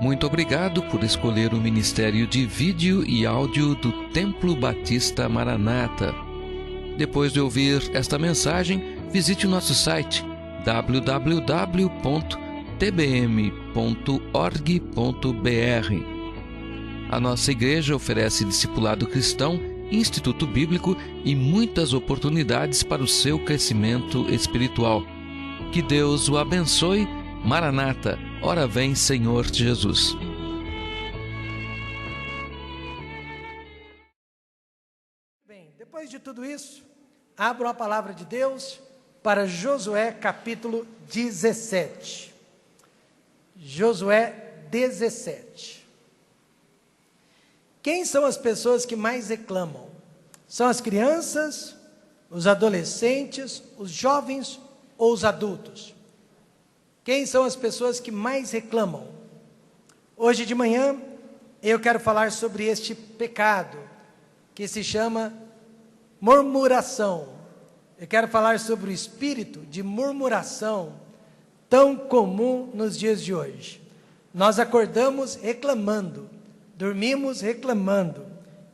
Muito obrigado por escolher o Ministério de Vídeo e Áudio do Templo Batista Maranata. Depois de ouvir esta mensagem, visite o nosso site www.tbm.org.br. A nossa igreja oferece discipulado cristão, instituto bíblico e muitas oportunidades para o seu crescimento espiritual. Que Deus o abençoe. Maranata, ora vem, Senhor Jesus. Bem, depois de tudo isso, abro a palavra de Deus para Josué capítulo 17. Josué 17. Quem são as pessoas que mais reclamam? São as crianças, os adolescentes, os jovens ou os adultos? Quem são as pessoas que mais reclamam? Hoje de manhã eu quero falar sobre este pecado que se chama murmuração. Eu quero falar sobre o espírito de murmuração tão comum nos dias de hoje. Nós acordamos reclamando, dormimos reclamando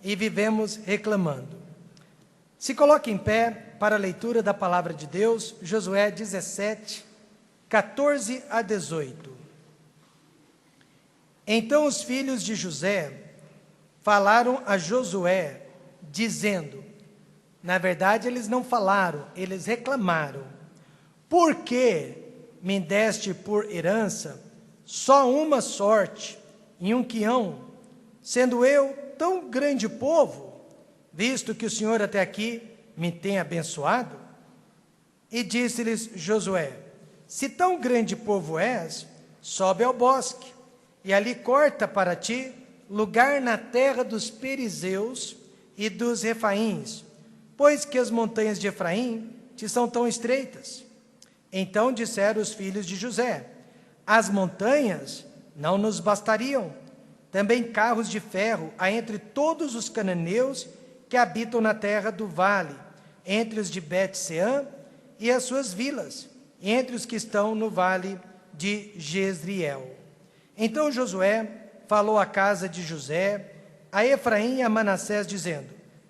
e vivemos reclamando. Se coloque em pé para a leitura da palavra de Deus, Josué 17, 14 a 18. Então os filhos de José falaram a Josué, dizendo, na verdade eles não falaram, eles reclamaram: por que me deste por herança só uma sorte e um quião, sendo eu tão grande povo, visto que o Senhor até aqui me tem abençoado? E disse-lhes Josué: se tão grande povo és, sobe ao bosque, e ali corta para ti lugar na terra dos Perizeus e dos Refaíns, pois que as montanhas de Efraim te são tão estreitas. Então disseram os filhos de José: as montanhas não nos bastariam, também carros de ferro há entre todos os cananeus que habitam na terra do vale, entre os de Bet-Seã e as suas vilas, entre os que estão no vale de Jezreel. Então Josué falou à casa de José, a Efraim e a Manassés, dizendo: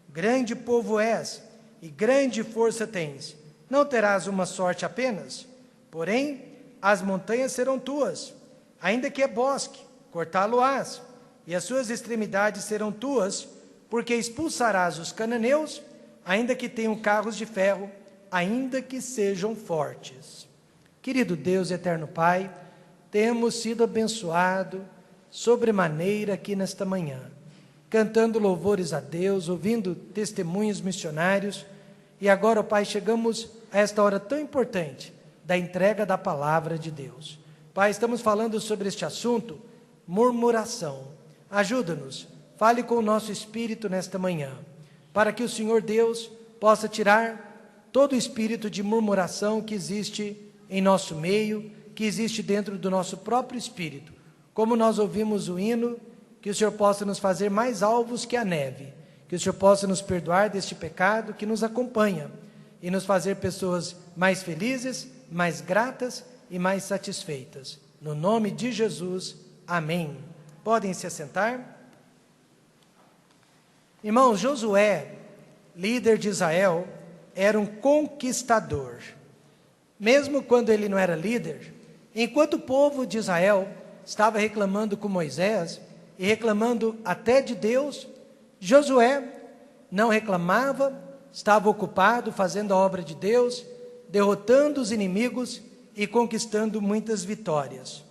grande povo és, e grande força tens, não terás uma sorte apenas, porém as montanhas serão tuas, ainda que é bosque, cortá-lo-ás, e as suas extremidades serão tuas, porque expulsarás os cananeus, ainda que tenham carros de ferro, ainda que sejam fortes. Querido Deus e eterno Pai, temos sido abençoados sobremaneira aqui nesta manhã, cantando louvores a Deus, ouvindo testemunhos missionários, e agora, ó Pai, chegamos a esta hora tão importante da entrega da palavra de Deus. Pai, estamos falando sobre este assunto, murmuração. Ajuda-nos, fale com o nosso espírito nesta manhã, para que o Senhor Deus possa tirar todo o espírito de murmuração que existe em nosso meio, que existe dentro do nosso próprio espírito. Como nós ouvimos o hino, que o Senhor possa nos fazer mais alvos que a neve, que o Senhor possa nos perdoar deste pecado que nos acompanha e nos fazer pessoas mais felizes, mais gratas e mais satisfeitas. No nome de Jesus, amém. Podem se assentar. Irmãos, Josué, líder de Israel, era um conquistador. Mesmo quando ele não era líder, enquanto o povo de Israel estava reclamando com Moisés e reclamando até de Deus, Josué não reclamava, estava ocupado fazendo a obra de Deus, derrotando os inimigos e conquistando muitas vitórias.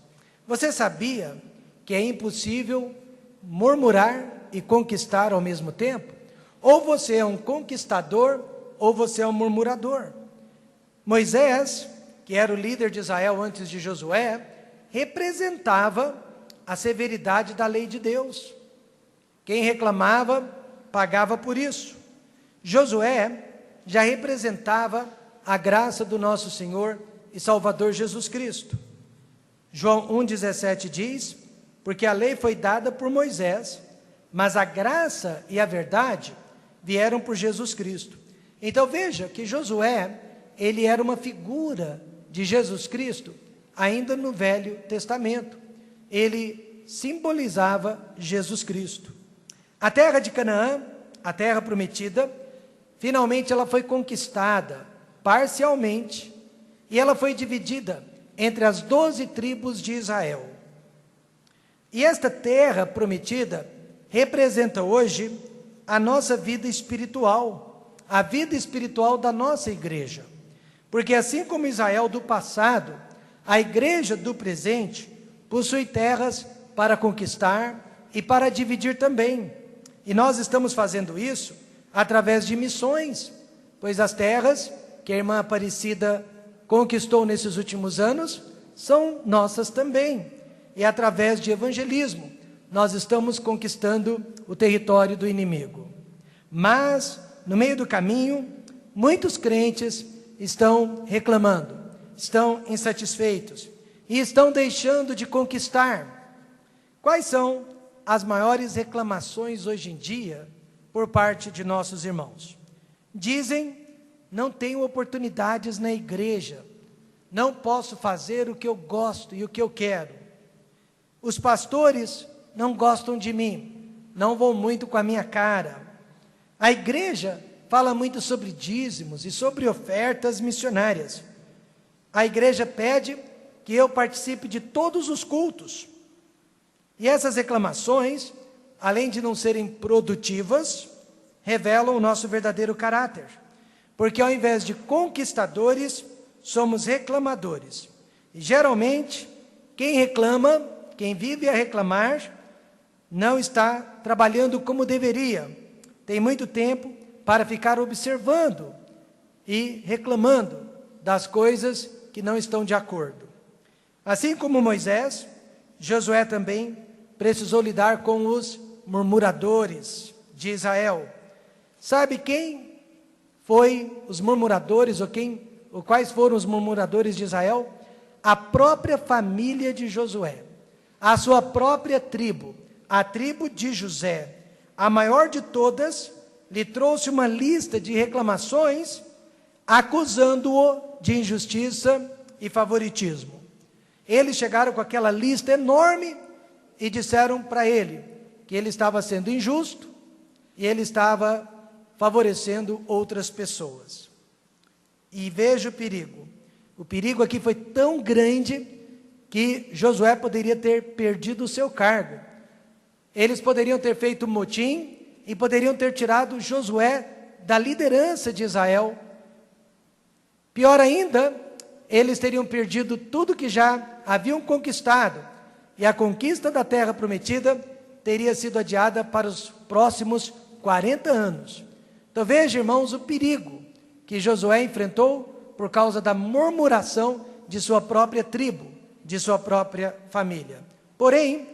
Você sabia que é impossível murmurar e conquistar ao mesmo tempo? Ou você é um conquistador, ou você é um murmurador. Moisés, que era o líder de Israel antes de Josué, representava a severidade da lei de Deus. Quem reclamava, pagava por isso. Josué já representava a graça do nosso Senhor e Salvador Jesus Cristo. João 1,17 diz: porque a lei foi dada por Moisés, mas a graça e a verdade vieram por Jesus Cristo. Então veja que Josué, ele era uma figura de Jesus Cristo, ainda no Velho Testamento. Ele simbolizava Jesus Cristo. A terra de Canaã, a terra prometida, finalmente ela foi conquistada parcialmente e ela foi dividida entre as 12 tribos de Israel. E esta terra prometida representa hoje a nossa vida espiritual, a vida espiritual da nossa igreja. Porque assim como Israel do passado, a igreja do presente possui terras para conquistar e para dividir também. E nós estamos fazendo isso através de missões, pois as terras que a irmã Aparecida conquistou nesses últimos anos são nossas também. E através de evangelismo, nós estamos conquistando o território do inimigo. Mas, no meio do caminho, muitos crentes estão reclamando, estão insatisfeitos e estão deixando de conquistar. Quais são as maiores reclamações hoje em dia por parte de nossos irmãos? Dizem: não tenho oportunidades na igreja, não posso fazer o que eu gosto e o que eu quero. Os pastores não gostam de mim, não vão muito com a minha cara. A igreja fala muito sobre dízimos e sobre ofertas missionárias. A igreja pede que eu participe de todos os cultos. E essas reclamações, além de não serem produtivas, revelam o nosso verdadeiro caráter. Porque ao invés de conquistadores, somos reclamadores. E geralmente, quem reclama, quem vive a reclamar, não está trabalhando como deveria. Tem muito tempo para ficar observando e reclamando das coisas que não estão de acordo. Assim como Moisés, Josué também precisou lidar com os murmuradores de Israel. Sabe quem foi os murmuradores, ou quais foram os murmuradores de Israel? A própria família de Josué, a sua própria tribo, a tribo de José, a maior de todas, lhe trouxe uma lista de reclamações, acusando-o de injustiça e favoritismo. Eles chegaram com aquela lista enorme e disseram para ele que ele estava sendo injusto e ele estava favorecendo outras pessoas. E veja o perigo. O perigo aqui foi tão grande que Josué poderia ter perdido o seu cargo. Eles poderiam ter feito um motim e poderiam ter tirado Josué da liderança de Israel. Pior ainda, eles teriam perdido tudo que já haviam conquistado, e a conquista da terra prometida teria sido adiada para os próximos 40 anos. Então veja, irmãos, o perigo que Josué enfrentou por causa da murmuração de sua própria tribo, de sua própria família. Porém,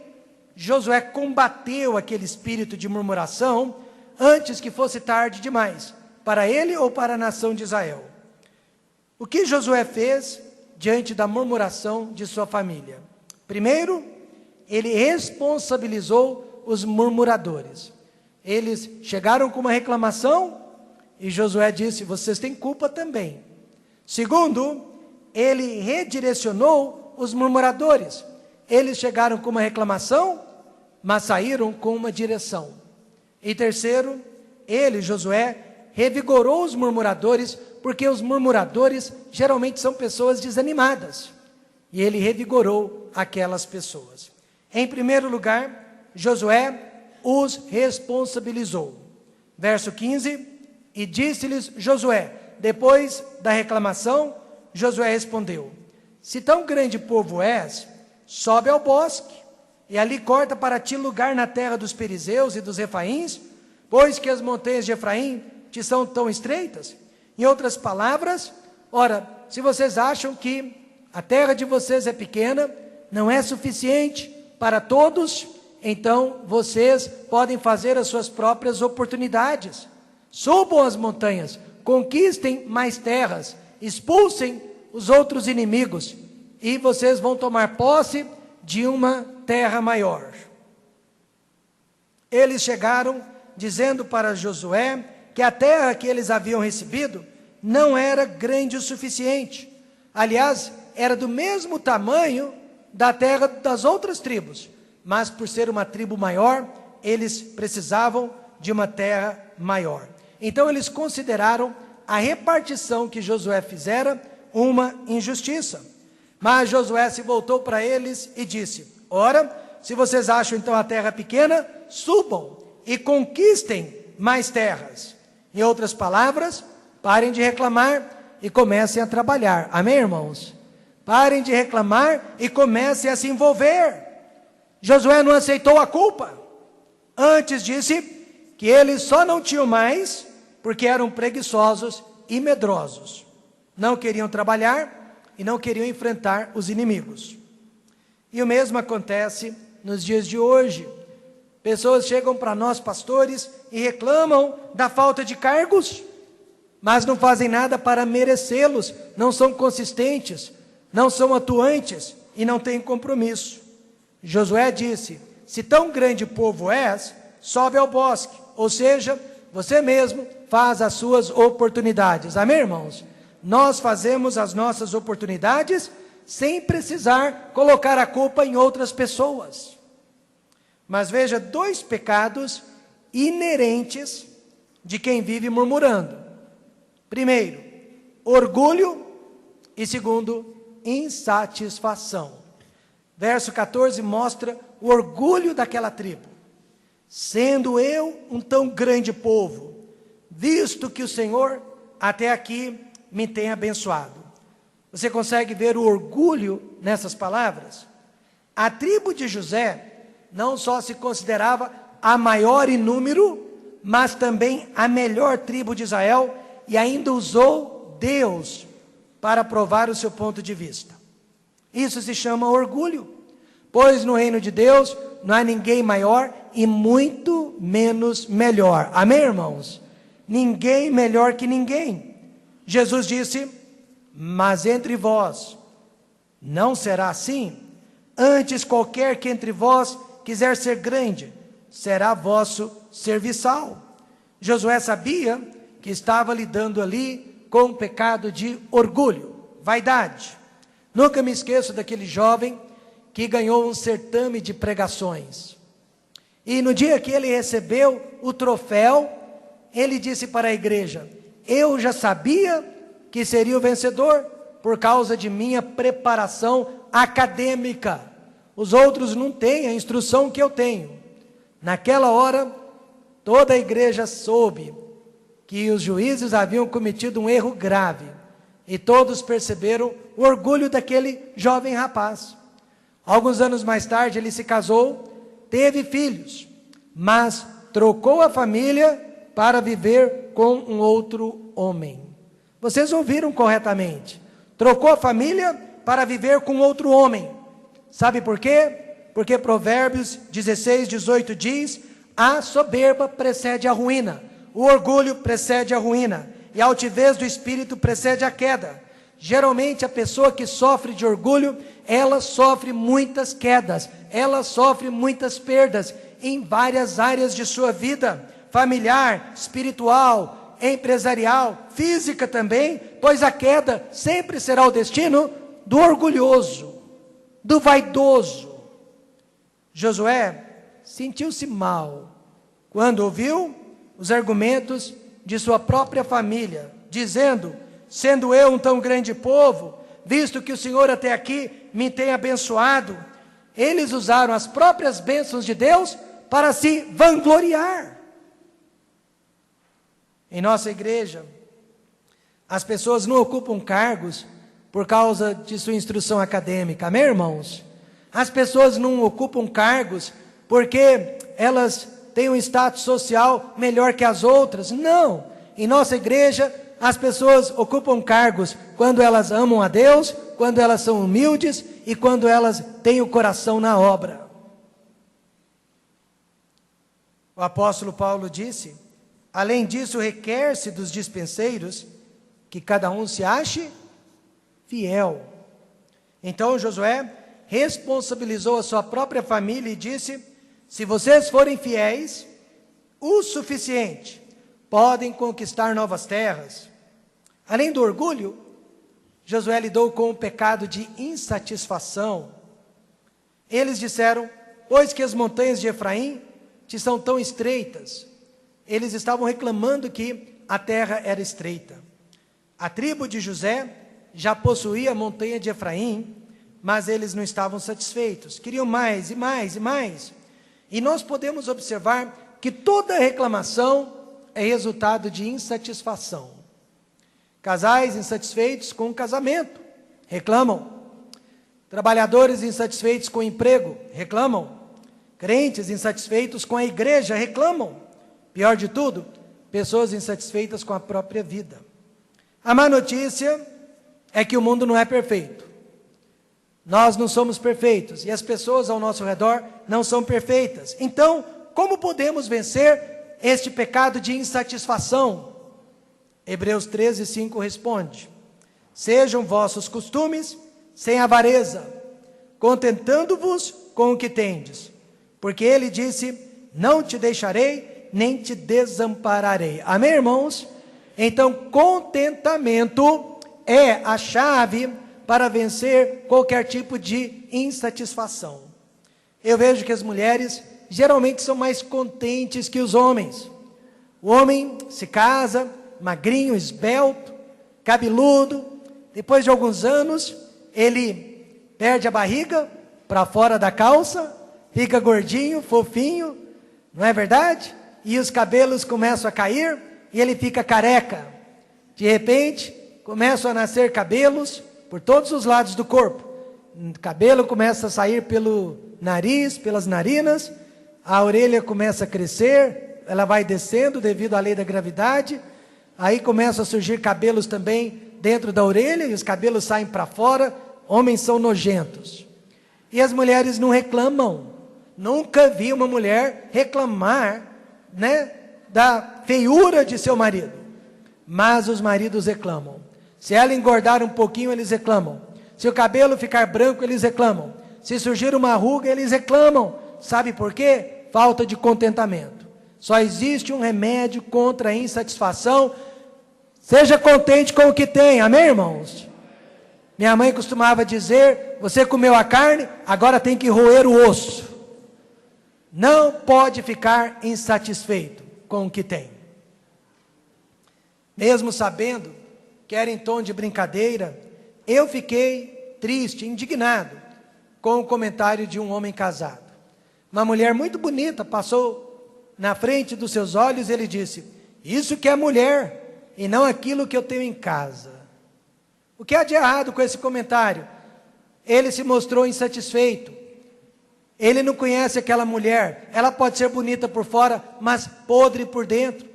Josué combateu aquele espírito de murmuração antes que fosse tarde demais, para ele ou para a nação de Israel. O que Josué fez diante da murmuração de sua família? Primeiro, ele responsabilizou os murmuradores. Eles chegaram com uma reclamação e Josué disse: vocês têm culpa também. Segundo, ele redirecionou os murmuradores. Eles chegaram com uma reclamação, mas saíram com uma direção. E terceiro, ele, Josué, revigorou os murmuradores, porque os murmuradores geralmente são pessoas desanimadas. E ele revigorou aquelas pessoas. Em primeiro lugar, Josué os responsabilizou. Verso 15, e disse-lhes Josué, depois da reclamação, Josué respondeu: se tão grande povo és, sobe ao bosque, e ali corta para ti lugar na terra dos perizeus e dos refaíns, pois que as montanhas de Efraim te são tão estreitas. Em outras palavras, ora, se vocês acham que a terra de vocês é pequena, não é suficiente para todos, então vocês podem fazer as suas próprias oportunidades. Subam as montanhas, conquistem mais terras, expulsem os outros inimigos, e vocês vão tomar posse de uma terra maior. Eles chegaram dizendo para Josué que a terra que eles haviam recebido não era grande o suficiente. Aliás, era do mesmo tamanho da terra das outras tribos, mas por ser uma tribo maior, eles precisavam de uma terra maior. Então eles consideraram a repartição que Josué fizera uma injustiça. Mas Josué se voltou para eles e disse: ora, se vocês acham então a terra pequena, subam e conquistem mais terras. Em outras palavras, parem de reclamar e comecem a trabalhar. Amém, irmãos? Parem de reclamar e comecem a se envolver. Josué não aceitou a culpa. Antes disse que eles só não tinham mais porque eram preguiçosos e medrosos. Não queriam trabalhar e não queriam enfrentar os inimigos. E o mesmo acontece nos dias de hoje. Pessoas chegam para nós, pastores, e reclamam da falta de cargos, mas não fazem nada para merecê-los, não são consistentes, não são atuantes e não têm compromisso. Josué disse: se tão grande povo és, sobe ao bosque, ou seja, você mesmo faz as suas oportunidades. Amém, irmãos? Nós fazemos as nossas oportunidades sem precisar colocar a culpa em outras pessoas. Mas veja, 2 pecados inerentes de quem vive murmurando. Primeiro, orgulho, e segundo, insatisfação. Verso 14 mostra o orgulho daquela tribo. Sendo eu um tão grande povo, visto que o Senhor até aqui me tem abençoado. Você consegue ver o orgulho nessas palavras? A tribo de José não só se considerava a maior em número, mas também a melhor tribo de Israel, e ainda usou Deus para provar o seu ponto de vista. Isso se chama orgulho, pois no reino de Deus não há ninguém maior e muito menos melhor. Amém, irmãos? Ninguém melhor que ninguém. Jesus disse: mas entre vós não será assim, antes qualquer que entre vós quiser ser grande, será vosso serviçal. Josué sabia que estava lidando ali com um pecado de orgulho, vaidade. Nunca me esqueço daquele jovem que ganhou um certame de pregações. E no dia que ele recebeu o troféu, ele disse para a igreja: eu já sabia que seria o vencedor por causa de minha preparação acadêmica. Os outros não têm a instrução que eu tenho. Naquela hora, toda a igreja soube que os juízes haviam cometido um erro grave. E todos perceberam o orgulho daquele jovem rapaz. Alguns anos mais tarde, ele se casou, teve filhos, mas trocou a família para viver com um outro homem. Vocês ouviram corretamente. Trocou a família para viver com outro homem. Sabe por quê? Porque Provérbios 16:18 diz: a soberba precede a ruína, o orgulho precede a ruína, e a altivez do espírito precede a queda. Geralmente a pessoa que sofre de orgulho, ela sofre muitas quedas, ela sofre muitas perdas em várias áreas de sua vida, familiar, espiritual, empresarial, física também, pois a queda sempre será o destino do orgulhoso, do vaidoso. Josué sentiu-se mal quando ouviu os argumentos de sua própria família, dizendo: sendo eu um tão grande povo, visto que o Senhor até aqui me tem abençoado. Eles usaram as próprias bênçãos de Deus para se vangloriar. Em nossa igreja, as pessoas não ocupam cargos por causa de sua instrução acadêmica, amém, irmãos? As pessoas não ocupam cargos porque elas têm um status social melhor que as outras. Não, em nossa igreja, as pessoas ocupam cargos quando elas amam a Deus, quando elas são humildes e quando elas têm o coração na obra. O apóstolo Paulo disse: além disso, requer-se dos dispenseiros que cada um se ache fiel. Então Josué responsabilizou a sua própria família e disse: se vocês forem fiéis o suficiente, podem conquistar novas terras. Além do orgulho, Josué lidou com o pecado de insatisfação. Eles disseram: pois que as montanhas de Efraim te são tão estreitas? Eles estavam reclamando que a terra era estreita. A tribo de José já possuía a montanha de Efraim, mas eles não estavam satisfeitos, queriam mais e mais e mais. E nós podemos observar que toda reclamação é resultado de insatisfação. Casais insatisfeitos com o casamento, reclamam. Trabalhadores insatisfeitos com o emprego, reclamam. Crentes insatisfeitos com a igreja, reclamam. Pior de tudo, pessoas insatisfeitas com a própria vida. A má notícia é que o mundo não é perfeito. Nós não somos perfeitos e as pessoas ao nosso redor não são perfeitas. Então, como podemos vencer este pecado de insatisfação? Hebreus 13:5 responde: sejam vossos costumes sem avareza, contentando-vos com o que tendes, porque ele disse: não te deixarei, nem te desampararei. Amém, irmãos? Então, contentamento é a chave para vencer qualquer tipo de insatisfação. Eu vejo que as mulheres geralmente são mais contentes que os homens. O homem se casa, magrinho, esbelto, cabeludo, depois de alguns anos, ele perde a barriga para fora da calça, fica gordinho, fofinho, não é verdade? E os cabelos começam a cair e ele fica careca. De repente, começam a nascer cabelos por todos os lados do corpo. O cabelo começa a sair pelo nariz, pelas narinas, a orelha começa a crescer, ela vai descendo devido à lei da gravidade, aí começam a surgir cabelos também dentro da orelha, e os cabelos saem para fora. Homens são nojentos. E as mulheres não reclamam. Nunca vi uma mulher reclamar, da feiura de seu marido. Mas os maridos reclamam. Se ela engordar um pouquinho, eles reclamam. Se o cabelo ficar branco, eles reclamam. Se surgir uma ruga, eles reclamam. Sabe por quê? Falta de contentamento. Só existe um remédio contra a insatisfação. Seja contente com o que tem. Amém, irmãos? Minha mãe costumava dizer: você comeu a carne, agora tem que roer o osso. Não pode ficar insatisfeito com o que tem. Mesmo sabendo que era em tom de brincadeira, eu fiquei triste, indignado com o comentário de um homem casado. Uma mulher muito bonita passou na frente dos seus olhos e ele disse: isso que é mulher e não aquilo que eu tenho em casa. O que há de errado com esse comentário? Ele se mostrou insatisfeito. Ele não conhece aquela mulher. Ela pode ser bonita por fora, mas podre por dentro.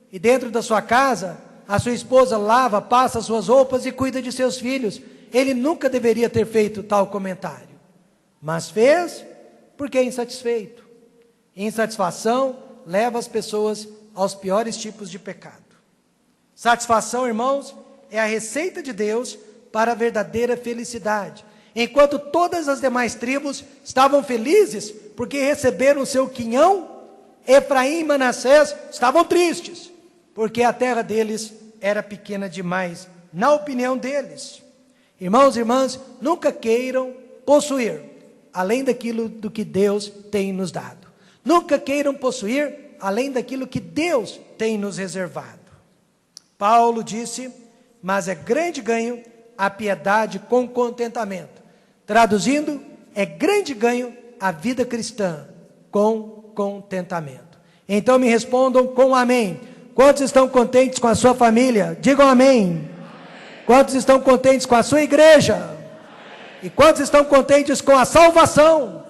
E dentro da sua casa, a sua esposa lava, passa as suas roupas e cuida de seus filhos. Ele nunca deveria ter feito tal comentário. Mas fez porque é insatisfeito. Insatisfação leva as pessoas aos piores tipos de pecado. Satisfação, irmãos, é a receita de Deus para a verdadeira felicidade. Enquanto todas as demais tribos estavam felizes porque receberam o seu quinhão, Efraim e Manassés estavam tristes, porque a terra deles era pequena demais, na opinião deles. Irmãos e irmãs, nunca queiram possuir além daquilo do que Deus tem nos dado. Nunca queiram possuir além daquilo que Deus tem nos reservado. Paulo disse: mas é grande ganho a piedade com contentamento. Traduzindo, é grande ganho a vida cristã com contentamento. Então me respondam com amém. Quantos estão contentes com a sua família? Digam amém. Amém. Quantos estão contentes com a sua igreja? Amém. E quantos estão contentes com a salvação? Amém.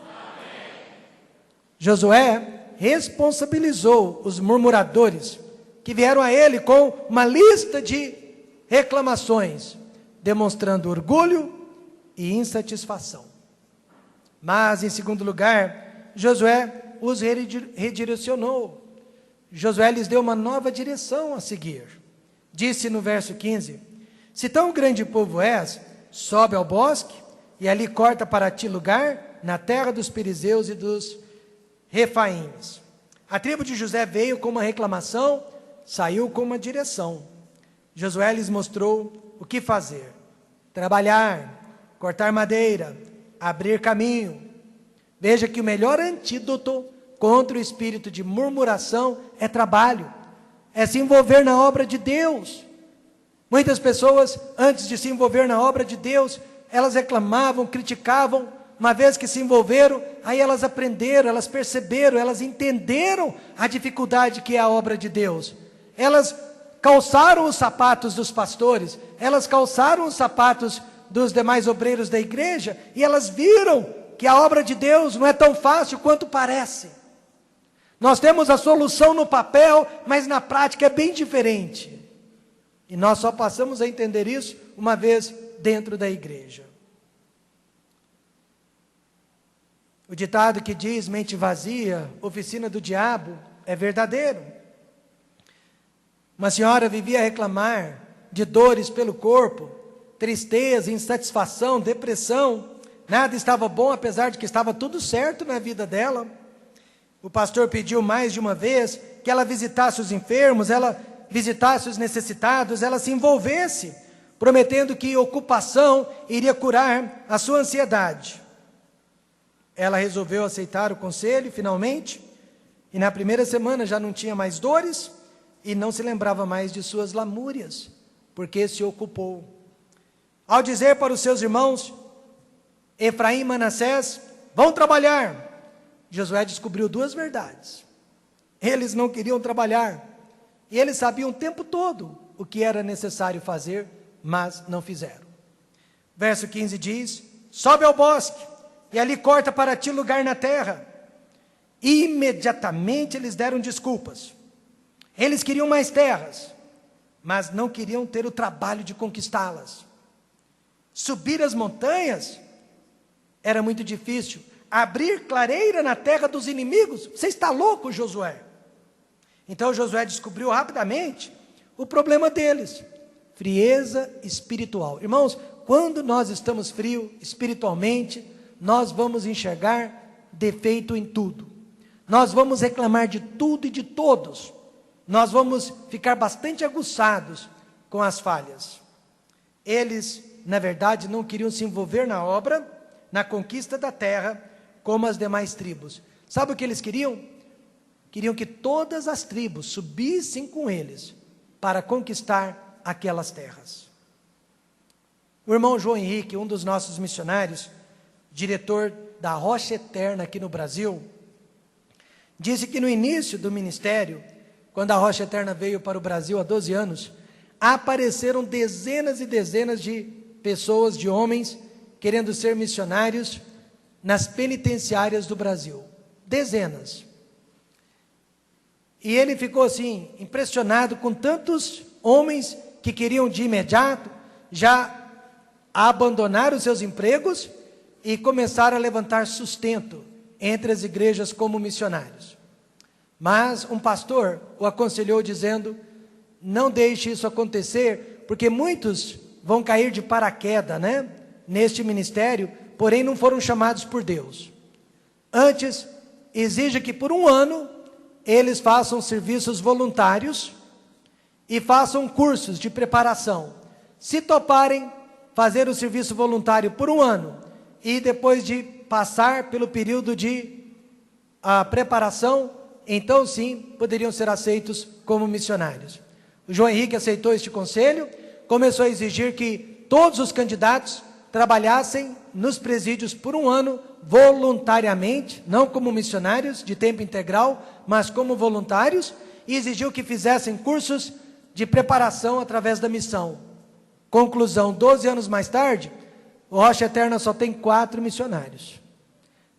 Josué responsabilizou os murmuradores que vieram a ele com uma lista de reclamações, demonstrando orgulho e insatisfação. Mas, em segundo lugar, Josué os redirecionou. Josué lhes deu uma nova direção a seguir. Disse no verso 15: se tão grande povo és, sobe ao bosque, e ali corta para ti lugar na terra dos Perizeus e dos Refaímes. A tribo de José veio com uma reclamação, saiu com uma direção. Josué lhes mostrou o que fazer: trabalhar, cortar madeira, abrir caminho. Veja que o melhor antídoto contra o espírito de murmuração é trabalho, é se envolver na obra de Deus. Muitas pessoas, antes de se envolver na obra de Deus, elas reclamavam, criticavam. Uma vez que se envolveram, aí elas aprenderam, elas perceberam, elas entenderam a dificuldade que é a obra de Deus. Elas calçaram os sapatos dos pastores, elas calçaram os sapatos dos demais obreiros da igreja, e elas viram que a obra de Deus não é tão fácil quanto parece. Nós temos a solução no papel, mas na prática é bem diferente. E nós só passamos a entender isso uma vez dentro da igreja. O ditado que diz, mente vazia, oficina do diabo, é verdadeiro. Uma senhora vivia a reclamar de dores pelo corpo, tristeza, insatisfação, depressão. Nada estava bom, apesar de que estava tudo certo na vida dela. O pastor pediu mais de uma vez que ela visitasse os enfermos, ela visitasse os necessitados, ela se envolvesse, prometendo que ocupação iria curar a sua ansiedade. Ela resolveu aceitar o conselho, finalmente, e na primeira semana já não tinha mais dores, e não se lembrava mais de suas lamúrias, porque se ocupou. Ao dizer para os seus irmãos, Efraim e Manassés, vão trabalhar, Josué descobriu duas verdades. Eles não queriam trabalhar, e eles sabiam o tempo todo o que era necessário fazer, mas não fizeram. Verso 15 diz, sobe ao bosque, e ali corta para ti lugar na terra. Imediatamente eles deram desculpas. Eles queriam mais terras, mas não queriam ter o trabalho de conquistá-las. Subir as montanhas era muito difícil. Abrir clareira na terra dos inimigos, você está louco, Josué? Então Josué descobriu rapidamente o problema deles, frieza espiritual. Irmãos, quando nós estamos frios espiritualmente, nós vamos enxergar defeito em tudo. Nós vamos reclamar de tudo e de todos. Nós vamos ficar bastante aguçados com as falhas. Eles, na verdade, não queriam se envolver na obra, na conquista da terra, como as demais tribos. Sabe o que eles queriam? Queriam que todas as tribos subissem com eles para conquistar aquelas terras. O irmão João Henrique, um dos nossos missionários, diretor da Rocha Eterna aqui no Brasil, disse que no início do ministério, quando a Rocha Eterna veio para o Brasil há 12 anos, apareceram dezenas e dezenas de pessoas, de homens, querendo ser missionários nas penitenciárias do Brasil. Dezenas. E ele ficou assim, impressionado com tantos homens que queriam de imediato já abandonar os seus empregos e começar a levantar sustento entre as igrejas como missionários. Mas um pastor o aconselhou dizendo, não deixe isso acontecer, porque muitos vão cair de paraquedas, neste ministério, porém não foram chamados por Deus. Antes, exija que por um ano, eles façam serviços voluntários e façam cursos de preparação. Se toparem fazer o serviço voluntário por um ano, e depois de passar pelo período de preparação, então sim, poderiam ser aceitos como missionários. O João Henrique aceitou este conselho, começou a exigir que todos os candidatos trabalhassem nos presídios por um ano, voluntariamente, não como missionários de tempo integral, mas como voluntários, e exigiu que fizessem cursos de preparação através da missão. Conclusão, 12 anos mais tarde, o Rocha Eterna só tem 4 missionários.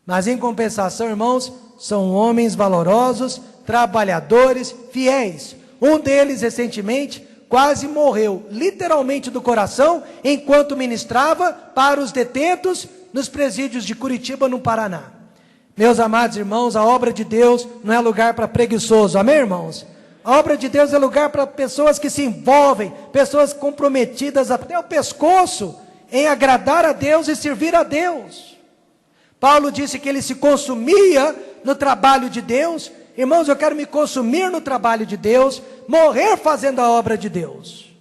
Mas em compensação, irmãos, são homens valorosos, trabalhadores, fiéis. Um deles, recentemente, quase morreu, literalmente do coração, enquanto ministrava para os detentos nos presídios de Curitiba, no Paraná. Meus amados irmãos, a obra de Deus não é lugar para preguiçoso, amém, irmãos? A obra de Deus é lugar para pessoas que se envolvem, pessoas comprometidas até o pescoço, em agradar a Deus e servir a Deus. Paulo disse que ele se consumia no trabalho de Deus. Irmãos, eu quero me consumir no trabalho de Deus, morrer fazendo a obra de Deus.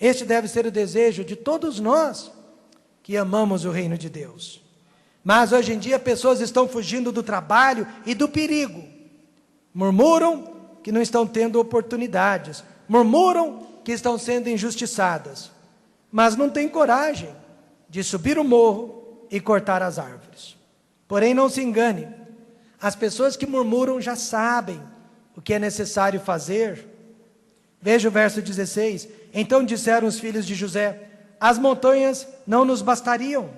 Este deve ser o desejo de todos nós que amamos o reino de Deus. Mas hoje em dia pessoas estão fugindo do trabalho e do perigo. Murmuram que não estão tendo oportunidades. Murmuram que estão sendo injustiçadas. Mas não têm coragem de subir o morro e cortar as árvores. Porém, não se engane. As pessoas que murmuram já sabem o que é necessário fazer. Veja o verso 16. Então disseram os filhos de José: as montanhas não nos bastariam.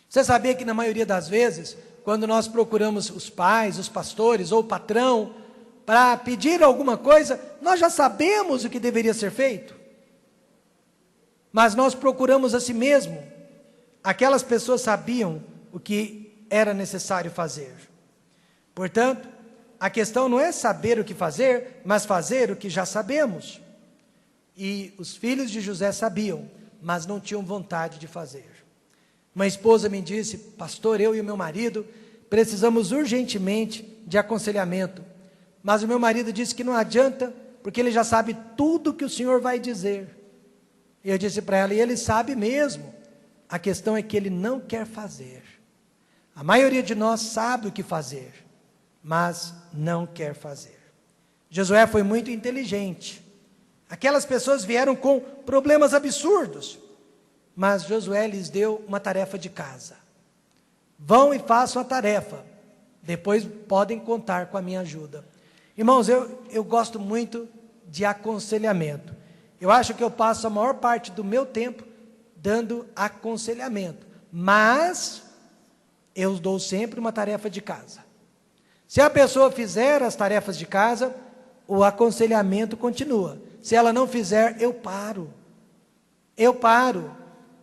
Você sabia que na maioria das vezes, quando nós procuramos os pais, os pastores ou o patrão para pedir alguma coisa, nós já sabemos o que deveria ser feito? Mas nós procuramos a si mesmo. Aquelas pessoas sabiam o que era necessário fazer. Portanto, a questão não é saber o que fazer, mas fazer o que já sabemos. E os filhos de José sabiam, mas não tinham vontade de fazer. Uma esposa me disse: pastor, eu e o meu marido precisamos urgentemente de aconselhamento. Mas o meu marido disse que não adianta, porque ele já sabe tudo que o senhor vai dizer. E eu disse para ela: e ele sabe mesmo. A questão é que ele não quer fazer. A maioria de nós sabe o que fazer, mas não quer fazer. Josué foi muito inteligente. Aquelas pessoas vieram com problemas absurdos, mas Josué lhes deu uma tarefa de casa. Vão e façam a tarefa, depois podem contar com a minha ajuda. Irmãos, eu gosto muito de aconselhamento. Eu acho que eu passo a maior parte do meu tempo dando aconselhamento, mas eu dou sempre uma tarefa de casa. Se a pessoa fizer as tarefas de casa, o aconselhamento continua. Se ela não fizer, eu paro.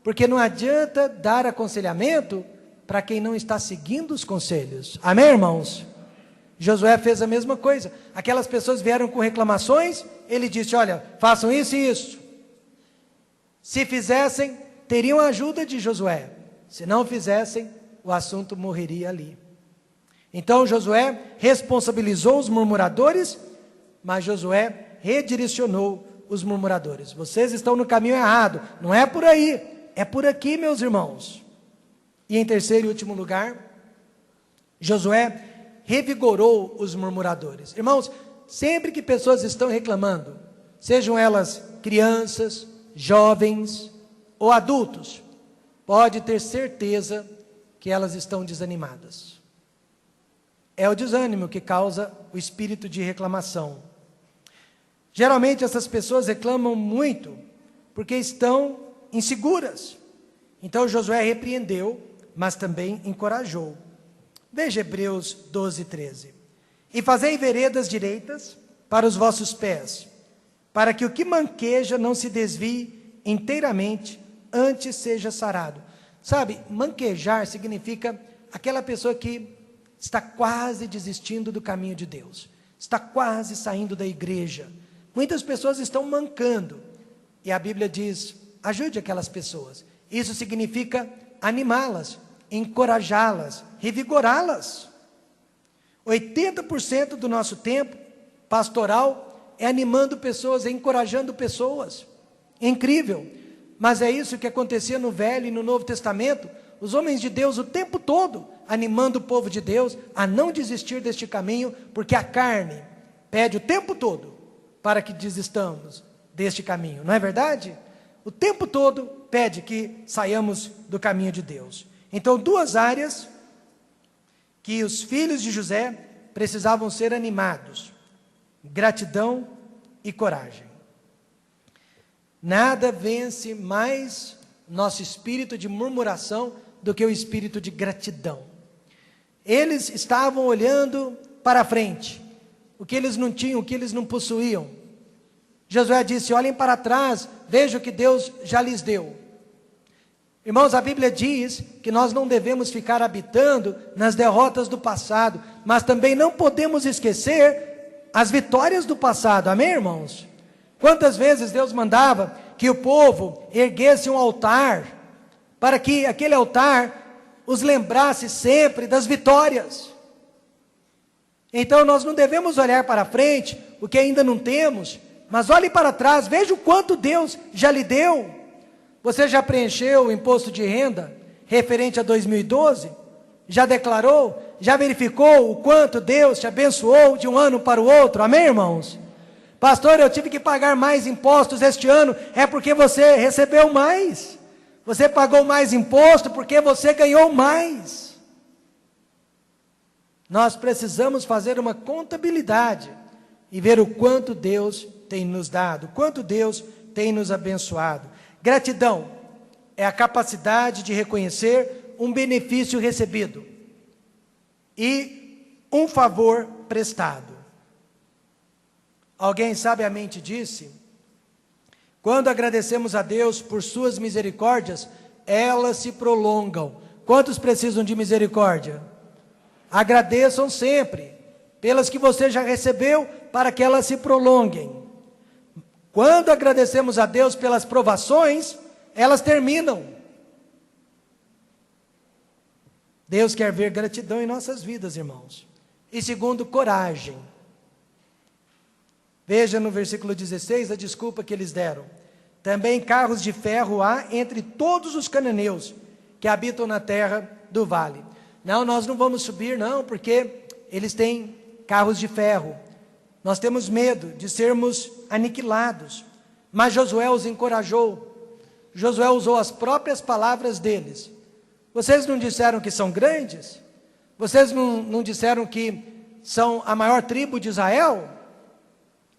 Porque não adianta dar aconselhamento para quem não está seguindo os conselhos. Amém, irmãos? Josué fez a mesma coisa. Aquelas pessoas vieram com reclamações, ele disse: olha, façam isso e isso. Se fizessem, teriam a ajuda de Josué. Se não fizessem, o assunto morreria ali. Então Josué responsabilizou os murmuradores, mas Josué redirecionou os murmuradores. Vocês estão no caminho errado, não é por aí, é por aqui, meus irmãos. E em terceiro e último lugar, Josué revigorou os murmuradores. Irmãos, sempre que pessoas estão reclamando, sejam elas crianças, jovens ou adultos, pode ter certeza que elas estão desanimadas. É o desânimo que causa o espírito de reclamação. Geralmente essas pessoas reclamam muito porque estão inseguras. Então Josué repreendeu, mas também encorajou. Veja Hebreus 12, 13. E fazei veredas direitas para os vossos pés, para que o que manqueja não se desvie inteiramente, antes seja sarado. Sabe, manquejar significa aquela pessoa que está quase desistindo do caminho de Deus, está quase saindo da igreja. Muitas pessoas estão mancando, e a Bíblia diz: ajude aquelas pessoas. Isso significa animá-las, encorajá-las, revigorá-las. 80% do nosso tempo pastoral é animando pessoas, é encorajando pessoas. É incrível, mas é isso que acontecia no Velho e no Novo Testamento. Os homens de Deus o tempo todo animando o povo de Deus a não desistir deste caminho, porque a carne pede o tempo todo para que desistamos deste caminho, não é verdade? O tempo todo pede que saiamos do caminho de Deus. Então, duas áreas que os filhos de José precisavam ser animados: gratidão e coragem. Nada vence mais nosso espírito de murmuração do que o espírito de gratidão. Eles estavam olhando para frente, o que eles não tinham, o que eles não possuíam. Josué disse: olhem para trás, vejam o que Deus já lhes deu. Irmãos, a Bíblia diz que nós não devemos ficar habitando nas derrotas do passado, mas também não podemos esquecer as vitórias do passado. Amém, irmãos? Quantas vezes Deus mandava que o povo erguesse um altar, para que aquele altar os lembrasse sempre das vitórias. Então nós não devemos olhar para frente, o que ainda não temos, mas olhe para trás, veja o quanto Deus já lhe deu. Você já preencheu o imposto de renda? referente a 2012? Já declarou? Já verificou o quanto Deus te abençoou de um ano para o outro? Amém, irmãos? Pastor, eu tive que pagar mais impostos este ano. É porque você recebeu mais. Você pagou mais imposto porque você ganhou mais. Nós precisamos fazer uma contabilidade e ver o quanto Deus tem nos dado, o quanto Deus tem nos abençoado. Gratidão é a capacidade de reconhecer um benefício recebido e um favor prestado. Alguém sabiamente disse: quando agradecemos a Deus por suas misericórdias, elas se prolongam. Quantos precisam de misericórdia? Agradeçam sempre pelas que você já recebeu, para que elas se prolonguem. Quando agradecemos a Deus pelas provações, elas terminam. Deus quer ver gratidão em nossas vidas, irmãos. E segundo, coragem. Veja no versículo 16 a desculpa que eles deram. Também carros de ferro há entre todos os cananeus que habitam na terra do vale. Não, nós não vamos subir não, porque eles têm carros de ferro. Nós temos medo de sermos aniquilados. Mas Josué os encorajou. Josué usou as próprias palavras deles. Vocês não disseram que são grandes? Vocês não disseram que são a maior tribo de Israel?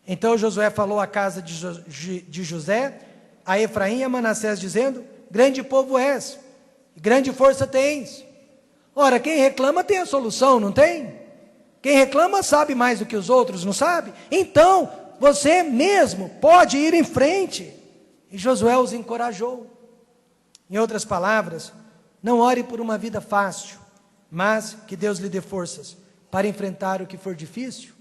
Então Josué falou à casa de José, a Efraim e a Manassés, dizendo: grande povo és, grande força tens. Ora, quem reclama tem a solução, não tem? Quem reclama sabe mais do que os outros, não sabe? Então, você mesmo pode ir em frente. E Josué os encorajou. Em outras palavras, não ore por uma vida fácil, mas que Deus lhe dê forças para enfrentar o que for difícil.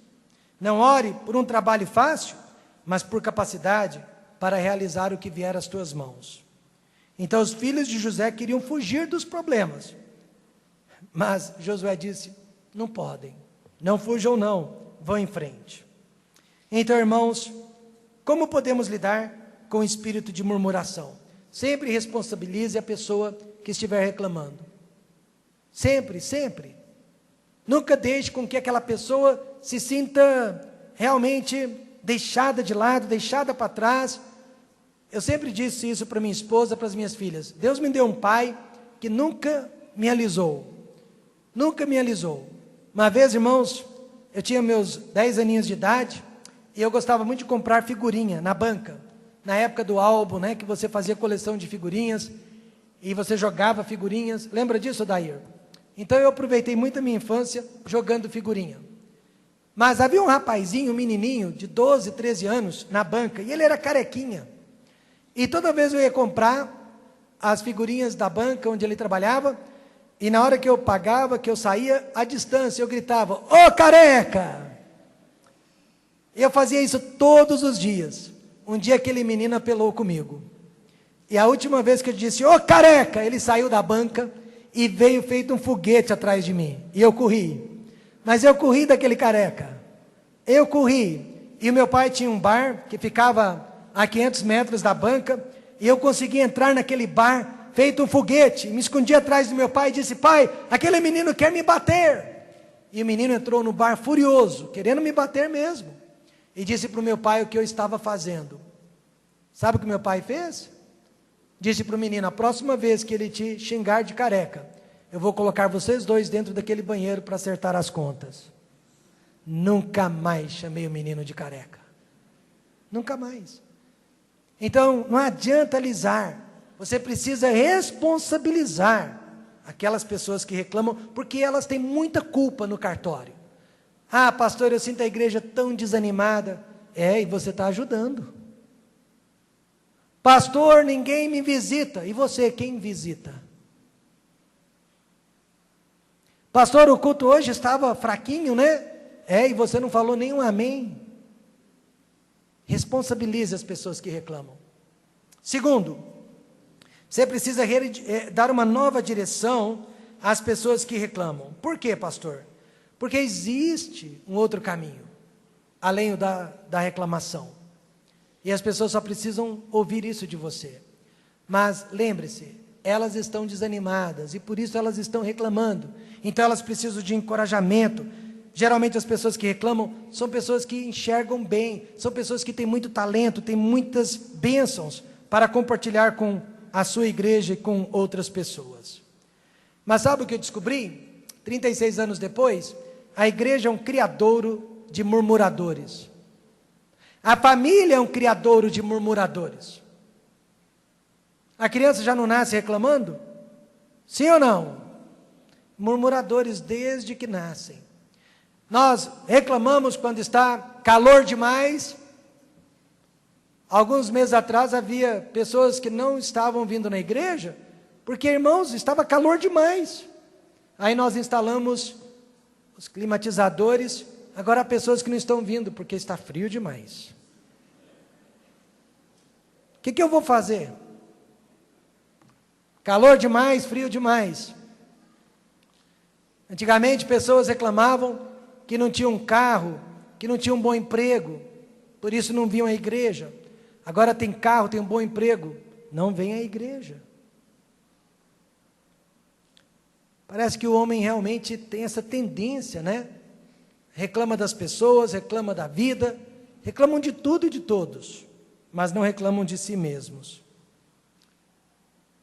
Não ore por um trabalho fácil, mas por capacidade para realizar o que vier às tuas mãos. Então os filhos de José queriam fugir dos problemas, mas Josué disse: não podem, não fujam não, vão em frente. Então, irmãos, como podemos lidar com o espírito de murmuração? Sempre responsabilize a pessoa que estiver reclamando. Sempre, sempre. Nunca deixe com que aquela pessoa se sinta realmente deixada de lado, deixada para trás. Eu sempre disse isso para minha esposa, para as minhas filhas. Deus me deu um pai que nunca me alisou. Nunca me alisou. Uma vez, irmãos, eu tinha meus 10 aninhos de idade e eu gostava muito de comprar figurinha na banca. Na época do álbum, né, que você fazia coleção de figurinhas e você jogava figurinhas. Lembra disso, Dair? Então eu aproveitei muito a minha infância jogando figurinha. Mas havia um rapazinho, um menininho de 12, 13 anos na banca, e ele era carequinha. E toda vez eu ia comprar as figurinhas da banca onde ele trabalhava, e na hora que eu pagava, que eu saía, à distância eu gritava: ô careca! E eu fazia isso todos os dias. Um dia aquele menino apelou comigo. E a última vez que eu disse: ô careca! Ele saiu da banca e veio feito um foguete atrás de mim. E eu corri. Mas eu corri daquele careca. Eu corri. E o meu pai tinha um bar que ficava a 500 metros da banca. E eu consegui entrar naquele bar feito um foguete. Me escondi atrás do meu pai e disse: pai, aquele menino quer me bater. E o menino entrou no bar furioso, querendo me bater mesmo. E disse para o meu pai o que eu estava fazendo. Sabe o que meu pai fez? Disse para o menino: a próxima vez que ele te xingar de careca, eu vou colocar vocês dois dentro daquele banheiro para acertar as contas. Nunca mais chamei o menino de careca. Nunca mais. Então, não adianta alisar. Você precisa responsabilizar aquelas pessoas que reclamam, porque elas têm muita culpa no cartório. Ah, pastor, eu sinto a igreja tão desanimada. É, e você está ajudando. Pastor, ninguém me visita. E você, quem visita? Pastor, o culto hoje estava fraquinho, né? É, e você não falou nenhum amém. Responsabilize as pessoas que reclamam. Segundo, você precisa dar uma nova direção às pessoas que reclamam. Por quê, pastor? Porque existe um outro caminho, além da reclamação. E as pessoas só precisam ouvir isso de você. Mas lembre-se, elas estão desanimadas e por isso elas estão reclamando. Então elas precisam de encorajamento. Geralmente as pessoas que reclamam são pessoas que enxergam bem, são pessoas que têm muito talento, têm muitas bênçãos para compartilhar com a sua igreja e com outras pessoas. Mas sabe o que eu descobri? 36 anos depois, a igreja é um criadouro de murmuradores. A família é um criadouro de murmuradores. A criança já não nasce reclamando? Sim ou não? Murmuradores desde que nascem. Nós reclamamos quando está calor demais. Alguns meses atrás havia pessoas que não estavam vindo na igreja, porque, irmãos, estava calor demais. Aí nós instalamos os climatizadores, agora há pessoas que não estão vindo, porque está frio demais. O que eu vou fazer? Calor demais, frio demais. Antigamente pessoas reclamavam que não tinham um carro, que não tinham um bom emprego, por isso não vinham à igreja. Agora tem carro, tem um bom emprego, não vem à igreja. Parece que o homem realmente tem essa tendência, né? Reclama das pessoas, reclama da vida, reclamam de tudo e de todos, mas não reclamam de si mesmos.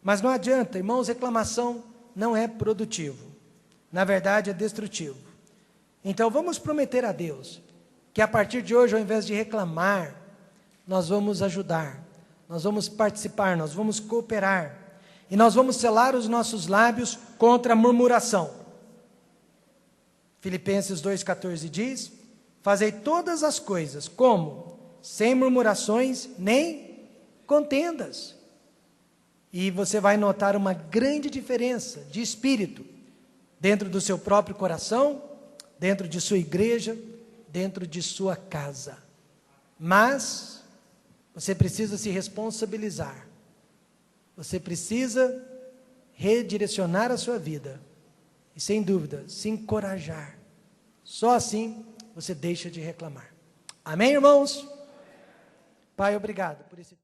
Mas não adianta, irmãos, reclamação não é produtivo. Na verdade, é destrutivo. Então, vamos prometer a Deus que a partir de hoje, ao invés de reclamar, nós vamos ajudar, nós vamos participar, nós vamos cooperar. E nós vamos selar os nossos lábios contra a murmuração. Filipenses 2,14 diz: fazei todas as coisas, como? Sem murmurações, nem contendas. E você vai notar uma grande diferença de espírito, dentro do seu próprio coração, dentro de sua igreja, dentro de sua casa. Mas, você precisa se responsabilizar. Você precisa redirecionar a sua vida. E sem dúvida, se encorajar. Só assim, você deixa de reclamar. Amém, irmãos? Pai, obrigado por esse